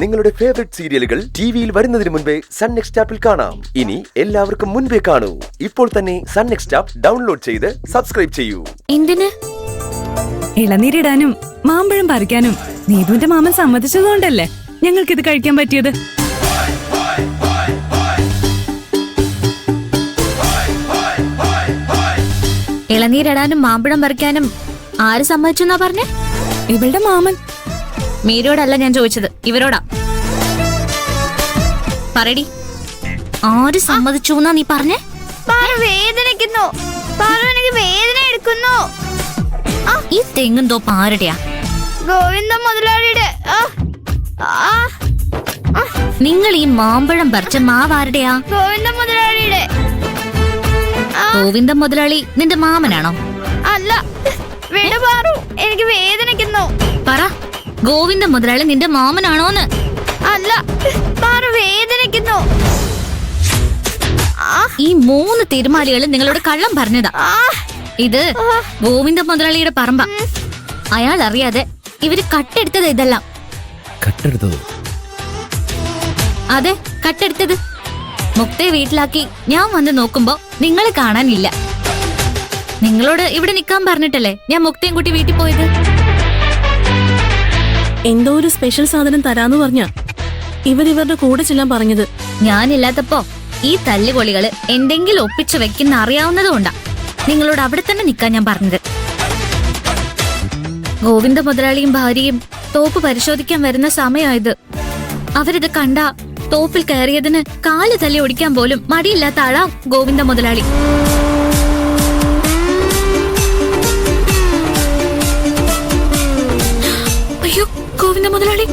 നിങ്ങളുടെ ഫേവറേറ്റ് സീരിയലുകൾ ടിവിയിൽ വരുന്നതിന് മുൻപേ സൺ നെക്സ്റ്റ് ആപ്പിൽ കാണാം. ഇനി എല്ലാവർക്കും മുൻപേ കാണൂ. ഇപ്പോൾ തന്നെ സൺ നെക്സ്റ്റ് ആപ്പ് ഡൗൺലോഡ് ചെയ്ത് സബ്സ്ക്രൈബ് ചെയ്യൂ. എന്തിന്? ഇളനീരിടാനും മാമ്പഴം പറിക്കാനും നീതുവിന്റെ മാമൻ സമ്മതിച്ചതുകൊണ്ടല്ലേ ഞങ്ങൾക്കിത് കഴിക്കാൻ പറ്റിയത്. ഇളനീരിടാനും മാമ്പഴം പറിക്കാനും ആര് സമ്മതിച്ചെന്നാ പറഞ്ഞേ? ഇവളുടെ മാമൻ. മീരയോടല്ല ഞാൻ ചോദിച്ചത്, ഇവരോടാ. പറയടി, ആര് സമ്മതിച്ചു എന്നാ നീ പറഞ്ഞേ? വേദനിക്കുന്നു, എനിക്ക് വേദന എടുക്കുന്നു. ഈ തെങ്ങും തോപ്പ് ആരുടെയാ? ഗോവിന്ദ മുതലാളിയുടെ. നിങ്ങൾ ഈ മാമ്പഴം പറിച്ച മാവാരുടെയാ? ഗോവിന്ദ മുതലാളിയുടെ. ഗോവിന്ദ മുതലാളി നിന്റെ മാമനാണോ? അല്ല, വിടുപാറു, എനിക്ക് വേദനിക്കുന്നു. പറ, ഗോവിന്ദ മുതലാളി നിന്റെ മാമനാണോന്ന്? അല്ല, പാറു വേദനിക്കുന്നു. ഈ 3 തിരുമാലികളും നിങ്ങളോട് കള്ളം പറഞ്ഞതാ. ഇത് ഗോവിന്ദ മുതലാളിയുടെ പറമ്പ. അയാൾ അറിയാതെ ഇവര് കട്ടെടുത്തത് ഇതെല്ലാം. കട്ടെടുത്തത്? അതെ, കട്ടെടുത്തത്. മുക്തയെ വീട്ടിലാക്കി ഞാൻ വന്ന് നോക്കുമ്പോ നിങ്ങളെ കാണാനില്ല. നിങ്ങളോട് ഇവിടെ നിക്കാൻ പറഞ്ഞിട്ടല്ലേ ഞാൻ മുക്തയും കൂട്ടി വീട്ടിൽ പോയത്. എന്തോ ഒരു സ്പെഷ്യൽ സാധനം തരാന്ന് പറഞ്ഞ ഇവരുടെ കൂടെ ചെല്ലാൻ പറഞ്ഞത്. ഞാനില്ലാത്തപ്പോ ഈ തല്ലുകൊളികള് എന്തെങ്കിലും ഒപ്പിച്ചു വെക്കുന്ന അറിയാവുന്നതുകൊണ്ടാ നിങ്ങളോട് അവിടെ തന്നെ നിക്കാൻ ഞാൻ പറഞ്ഞത്. ഗോവിന്ദ മുതലാളിയും ഭാര്യയും തോപ്പ് പരിശോധിക്കാൻ വരുന്ന സമയമായത്. അവരിത് കണ്ട തോപ്പിൽ കയറിയതിന് കാല് തല്ലി ഓടിക്കാൻ പോലും മടിയില്ലാത്ത ആളാ ഗോവിന്ദ മുതലാളി. അയ്യോ, ഗോവിന്ദ മുതലാളി!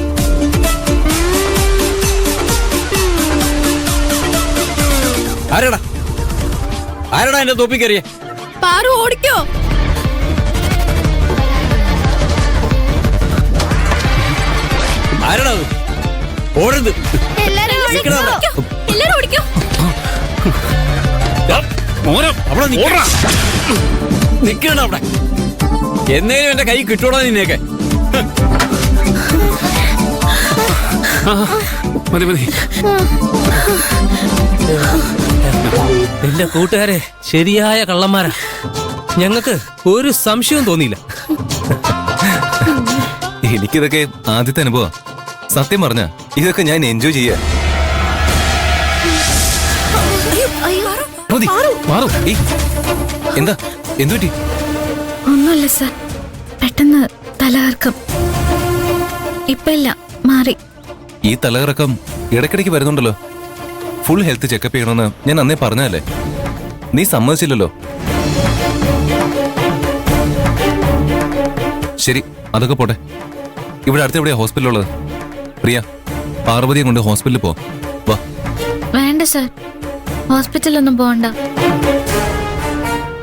ആരടാ എന്റെ തോപ്പി കയറിയ? പാറു ഓടിക്കോ. ആരടാ ഓടരുത്. എല്ലാരും ഓടിക്കോ. അവിടെ നിക്കണ അവിടെ. എന്നേലും എന്റെ കൈ കിട്ടൂടാ നിന്നെയൊക്കെ. മതി മതി. എന്റെ കൂട്ടുകാരെ ശരിയായ കള്ളന്മാരാ. ഞങ്ങൾക്ക് ഒരു സംശയവും തോന്നിയില്ല. എനിക്കിതൊക്കെ ആദ്യത്തെ അനുഭവം. സത്യം പറഞ്ഞ ഇതൊക്കെ ഞാൻ എൻജോയ് ചെയ്യാ. എന്താ എന്തുപറ്റി? ഒന്നുമില്ല സർ, പെട്ടെന്ന് തലകറക്കം. ഇപ്പൊ ഇല്ല, മാറി. ഈ തലകറക്കം ഇടയ്ക്കിടയ്ക്ക് വരുന്നുണ്ടല്ലോ. ഫുൾ ഹെൽത്ത് ചെക്കപ്പ് ചെയ്യണമെന്ന് ഞാൻ അന്നേ പറഞ്ഞതല്ലേ? നീ സമ്മതിച്ചില്ലല്ലോ. ശരി, അതൊക്കെ പോട്ടെ. ഇവിടെ അടുത്ത് എവിടെയാ ഹോസ്പിറ്റലുള്ളത്? പ്രിയ, പാർവതിയെ കൊണ്ട് ഹോസ്പിറ്റലിൽ പോ. വാ. വേണ്ട സർ, ഹോസ്പിറ്റലൊന്നും പോകണ്ട.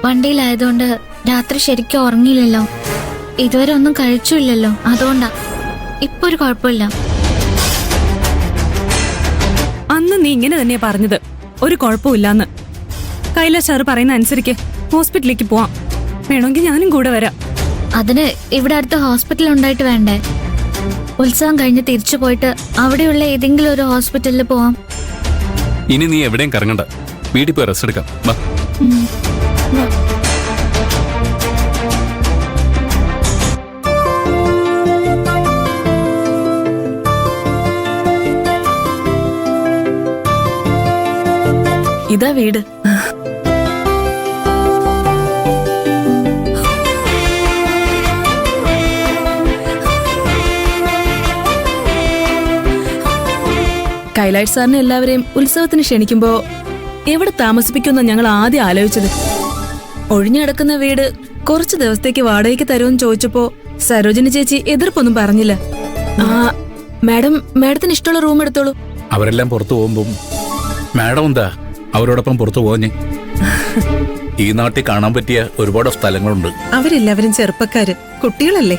വണ്ടിയിലായതുകൊണ്ട് രാത്രി ശരിക്കും ഉറങ്ങിയില്ലല്ലോ. ഇതുവരെ ഒന്നും കഴിച്ചില്ലല്ലോ, അതുകൊണ്ടാ. ഇപ്പൊ ഒരു കുഴപ്പമില്ല. അന്ന് നീ ഇങ്ങനെ തന്നെയാ പറഞ്ഞത്, ഒരു കുഴപ്പമില്ലാന്ന്. കൈലാഷ് സാറ് പറയുന്ന അനുസരിക്ക് ഹോസ്പിറ്റലിലേക്ക് പോവാം. വേണമെങ്കിൽ ഞാനും കൂടെ വരാം. അതിന് ഇവിടെ അടുത്ത് ഹോസ്പിറ്റൽ ഉണ്ടായിട്ട് വേണ്ടേ? ഉത്സവം കഴിഞ്ഞ് തിരിച്ചു പോയിട്ട് അവിടെയുള്ള ഏതെങ്കിലും ഒരു ഹോസ്പിറ്റലിൽ പോവാം. ഇനി നീ എവിടെയും കറങ്ങണ്ട, വീട്ടിൽ പോയി റെസ്റ്റ് എടുക്കാം. വാ. ഇതാ വീട്. കൈലാഷ് സാറിനെ എല്ലാവരെയും ഉത്സവത്തിന് ക്ഷണിക്കുമ്പോ എവിടെ താമസിപ്പിക്കുമെന്ന ഞങ്ങൾ ആദ്യം ആലോചിച്ചത്. ഒഴിഞ്ഞു കിടക്കുന്ന വീട് കുറച്ചു ദിവസത്തേക്ക് വാടകയ്ക്ക് തരുമെന്ന് ചോദിച്ചപ്പോ സരോജിനി ചേച്ചി എതിർപ്പൊന്നും പറഞ്ഞില്ല. മാഡത്തിന് ഇഷ്ടമുള്ള റൂം എടുത്തോളൂ. അവരെല്ലാം പുറത്തു പോകുമ്പോ മാഡം എന്താ അവരോടൊപ്പം പുറത്തു പോഞ്ഞ്? ഈ നാട്ടിൽ കാണാൻ പറ്റിയ ഒരുപാട് സ്ഥലങ്ങളുണ്ട്. അവരെല്ലാവരും ചെറുപ്പക്കാര്, കുട്ടികളല്ലേ?